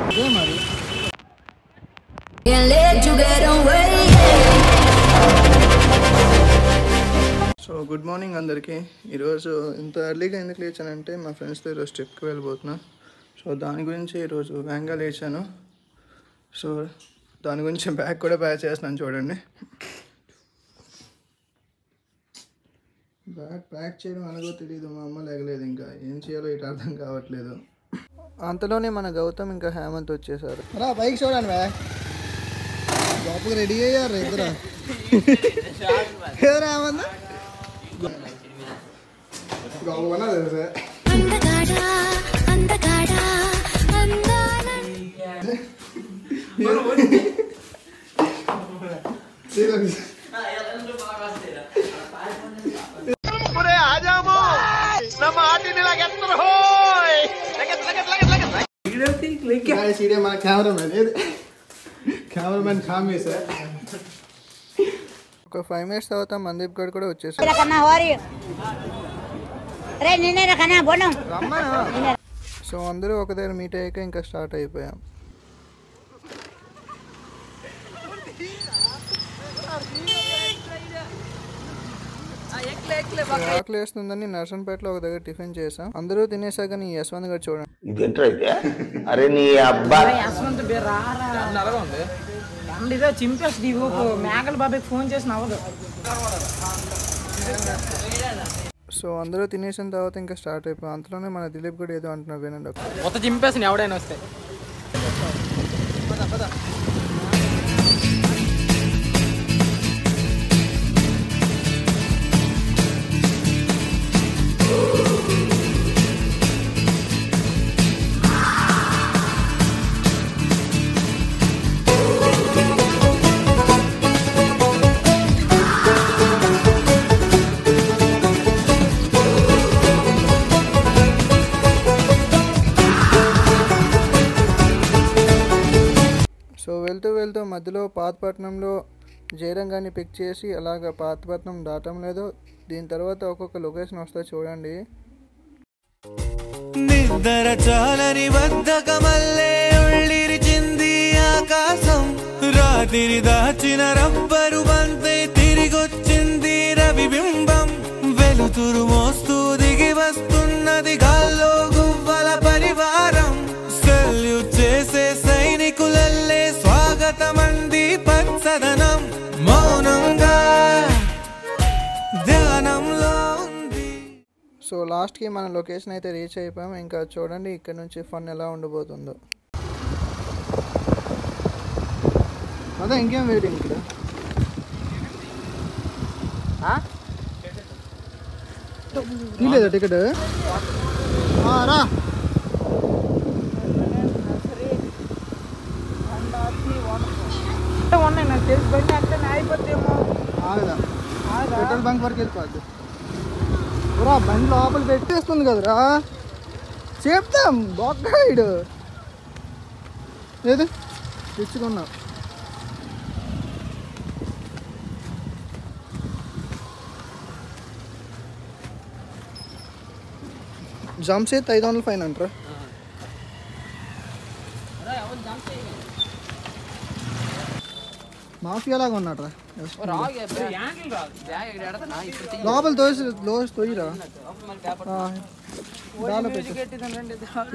So good morning అందరికీ. ఈరోజు ఇంత ఎర్లీగా ఎందుకు లేచానంటే మా ఫ్రెండ్స్తో ఈరోజు ట్రిప్కి వెళ్ళిపోతున్నా. సో దాని గురించి ఈరోజు వేగంగా లేచాను. సో దాని గురించి బ్యాగ్ కూడా ప్యాక్ చేస్తున్నాను చూడండి. బ్యాగ్ ప్యాక్ చేయడం అలాగో తెలియదు, మా అమ్మ లేగలేదు, ఇంకా ఏం చేయాలో ఇటు అర్థం కావట్లేదు. అంతలోనే మన గౌతమ్ ఇంకా హేమంత్ వచ్చేసారు. రా బైక్ చూడండి బ్యాగ్ బాపుకి రెడీ అయ్యారు ఇద్దరు. హేమంత్ గౌవనా తెలుసా మన కెమెరామెన్ ఖామీ సార్. ఒక 5 minutes తర్వాత మందీప్ గడ్ కూడా వచ్చేసారు. సో అందరూ ఒక దగ్గర మీట్ అయ్యాక ఇంకా స్టార్ట్ అయిపోయాం. ఆకలి వేస్తుందని నర్సంపేటలో ఒక దగ్గర టిఫిన్ చేసాం. అందరూ తినేసాక నీ యశ్వంత్ గారు చూడండి. మేకల బాబాయ్ ఫోన్ చేసి నవ్వదు. సో అందరూ తినేసిన తర్వాత ఇంకా స్టార్ట్ అయిపోయాం. అంతలోనే మన దిలీప్ కూడా ఏదో అంటున్నారు, వినండి. మొత్తం చింపేసి ఎవడైనా వస్తే వెళ్తూ మధ్యలో పాతపట్నంలో జయరంగాన్ని పిక్ చేసి అలాగ పాతపట్నం దాటం లేదు. దీని తర్వాత ఒక్కొక్క లొకేషన్ వస్తే చూడండి. నిద్ర చాలని బద్ధకమల్లే ఉళ్ళిరిచింది ఆకాశం, రాత్రి దాచిన రబ్బరు బంతే తిరిగొచ్చింది రవిబింబం, వెలుతురు మోస్తూ దిగి వస్తున్నది గాల్లో గువ్వల పరివారం, సెల్యూట్ చేసే సైనికులల్లే స్వాగతమంది పచ్చదనం, మౌనంగా ధ్యానంలో ఉంది. సో లాస్ట్కి మన లొకేషన్ అయితే రీచ్ అయిపోయాం. ఇంకా చూడండి ఇక్కడ నుంచి ఫన్ ఎలా ఉండబోతుందో. అదే ఇంకేం వెయిటింగ్ ఇక్కడ. తీలేదా టికెట్? రా పెట్రోల్ బంక్ వరకు వెళ్ళిపోద్ది. రా బండి లోపల పెట్టేస్తుంది కదరా, చెప్తాం బొక్కాయిడు ఏది తెచ్చుకున్నా. జంప్సెత్ 500 ఫైన్ అంటారా? మాఫియా లాగా ఉన్నాడ్రా. లోపల తోయిరా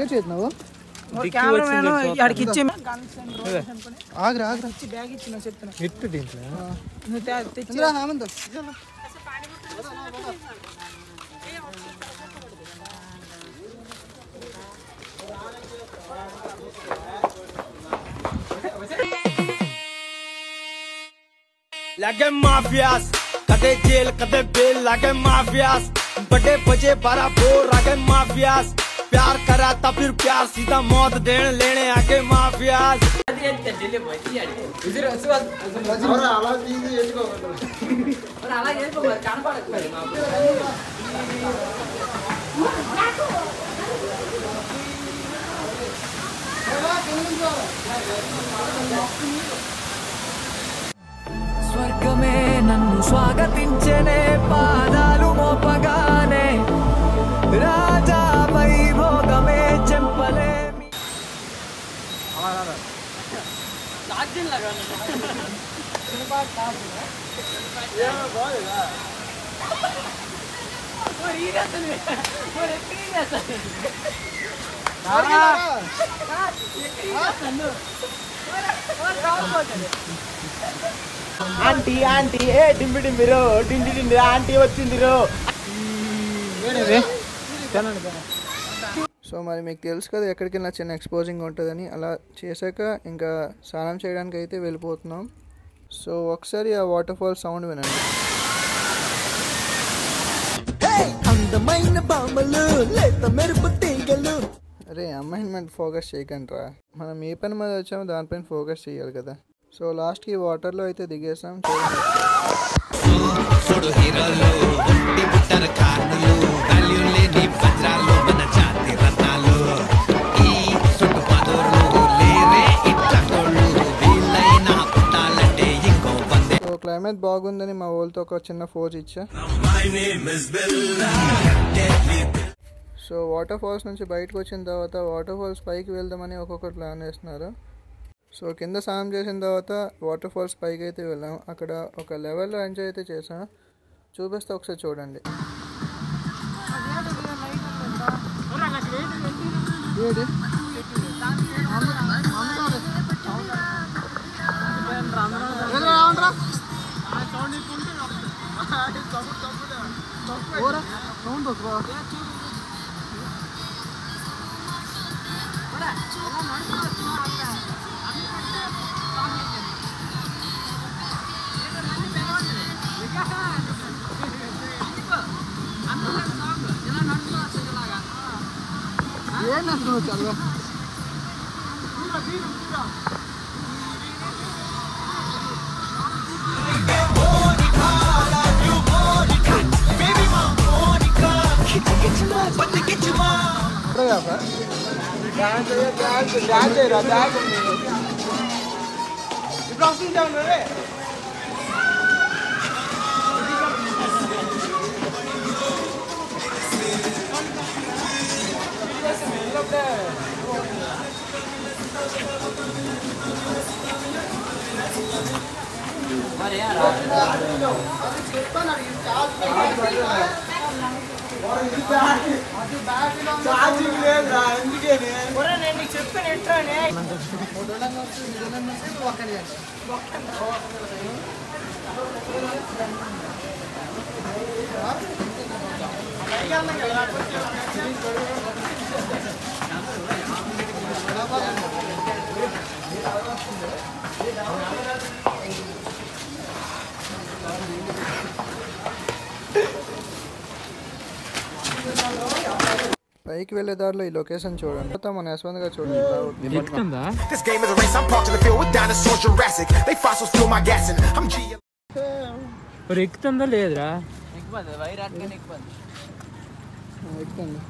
ఏ చేస్తున్నావు? ఆగ్రా హేమంత్ लगे माफियास कदे जेल कदे बेल, लगे माफियास बड़े बजे बड़ा बोर, लगे माफियास प्यार करा था फिर प्यार सीधा मौत देने लेने आके माफियास. స్వర్గమే నన్ను స్వాగతించనే పాదాలు మోపగానే, రాజా వైభోగమే చెంపలే. ఆంటీ ఆంటీ ఏ డింబి డింబిరో డిండి డిండి ఆంటీ వచ్చిందిరో. సో మరి మీకు తెలుసు కదా ఎక్కడికి వెళ్ళినా చిన్న ఎక్స్పోజింగ్ ఉంటుందని. అలా చేశాక ఇంకా స్నానం చేయడానికి అయితే వెళ్ళిపోతున్నాం. సో ఒకసారి ఆ వాటర్ ఫాల్ సౌండ్ వినండి. అందమైన బామలు లేత మెరుపు తీగలు. అరే అమ్మాయిని మీద ఫోకస్ చేయకండి రా, మనం ఏ పని మీద వచ్చామో దానిపైన ఫోకస్ చేయాలి కదా. సో లాస్ట్కి వాటర్లో అయితే దిగేసాం. సో క్లైమేట్ బాగుందని మా వాళ్ళతో ఒక చిన్న ఫోజ్ ఇచ్చా. సో వాటర్ ఫాల్స్ నుంచి బయటకు వచ్చిన తర్వాత వాటర్ ఫాల్స్ పైకి వెళ్దామని ఒక్కొక్కరు ప్లాన్ వేస్తున్నారు. సో కింద స్నానం చేసిన తర్వాత వాటర్ ఫాల్స్ పైకి అయితే వెళ్ళాం. అక్కడ ఒక లెవెల్లో ఎంజాయ్ అయితే చేసాం. చూపిస్తే ఒకసారి చూడండి. పైకి వెళ్ళే దారిలో ఈ లొకేషన్ చూడండి. మన యశ్వంత్ గారు చూడండి. This game is a race. I'm parked in the field with dinosaurs, Jurassic. They fossils fuel my gas and I'm G. ఎక్కుతుందా లేదురా? ఎక్కుతుంది.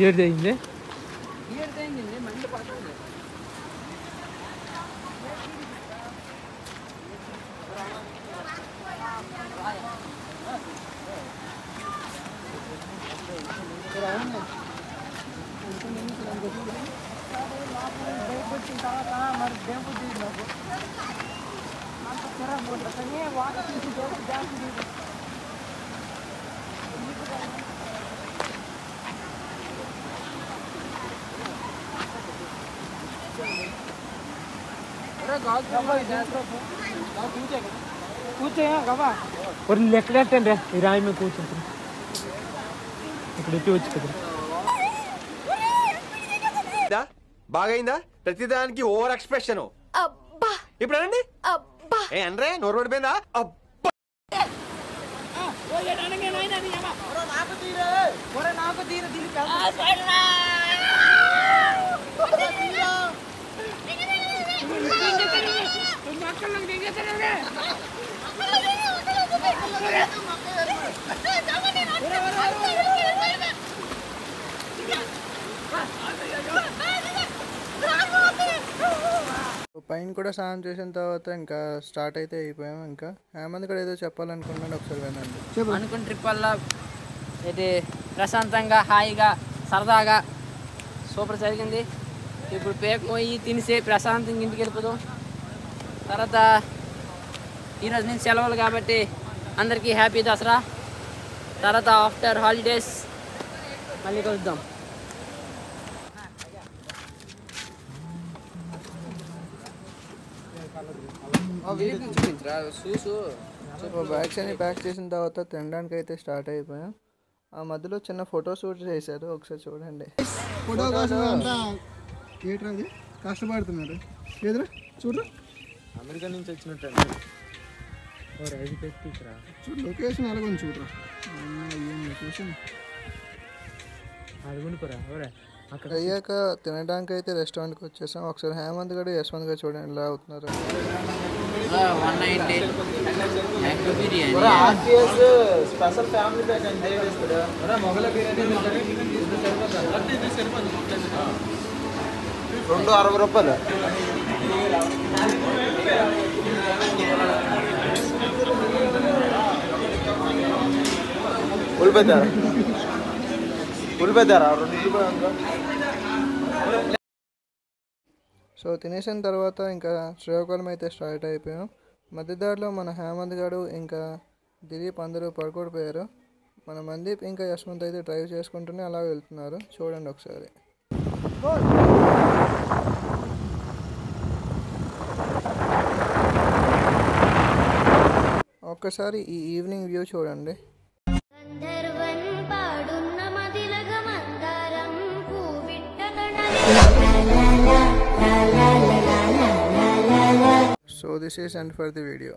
ఏడుదైంది ఎక్కడెట్టండి ఈ రాయి మీద కూర్చుంటాం. ఇక్కడ ఎట్టి వచ్చి కదా బాగైందా? ప్రతిదానికి ఓవర్ ఎక్స్ప్రెషన్. ఇప్పుడు అనండి. ఏ అనరే నోరు పడిపోయిందా? పైన కూడా స్నానం చేసిన తర్వాత ఇంకా స్టార్ట్ అయితే అయిపోయాం. ఇంకా హేమంత్ కూడా ఏదో చెప్పాలనుకున్నాను, ఒకసారి వినండి. అనుకున్న ట్రిప్ వల్ల ఇది ప్రశాంతంగా హాయిగా సరదాగా సూపర్ జరిగింది. ఇప్పుడు పోయి తినేసి ప్రశాంతంగా ఇంటికి వెళ్ళిపోదాం. తర్వాత ఈరోజు నుంచి సెలవులు కాబట్టి అందరికీ హ్యాపీ దసరా. తర్వాత ఆఫ్టర్ హాలిడేస్ మళ్ళీ కలుద్దాం. బ్యాగ్స్ అన్ని ప్యాక్ చేసిన తర్వాత తినడానికి అయితే స్టార్ట్ అయిపోయాం. ఆ మధ్యలో చిన్న ఫోటో షూట్ చేశారు, ఒకసారి చూడండి. ఫోటో కోసం అంతా ఏట్రా అది కష్టపడుతున్నారు. ఏదిరా చూడరా, అమెరికా నుంచి వచ్చినట్టు చూడు లొకేషన్ అలాగొని చూడరా. ఏం లొకేషన్ అక్కడ అయ్యాక తినడానికి అయితే రెస్టారెంట్కి వచ్చేసాం. ఒకసారి హేమంత్ గడు యశ్వంత్ గారు చూడండి ఎలా అవుతున్నారు. 190 egg biryani, special family pack అంటే మొగల బిర్యానీ 260 రూపాయలు. ఉల్లిపెట్టారా 2 రూపాయలు. సో తినేసిన తర్వాత ఇంకా శ్రీకాకుళం అయితే స్టార్ట్ అయిపోయాం. మధ్యదారిలో మన హేమంత్ గారు ఇంకా దిలీప్ అందరూ పడుకోడిపోయారు. మన మందీప్ ఇంకా యశ్వంత్ అయితే డ్రైవ్ చేసుకుంటూనే అలా వెళ్తున్నారు, చూడండి ఒకసారి. ఒక్కసారి ఈ ఈవినింగ్ వ్యూ చూడండి. So this is end for the video.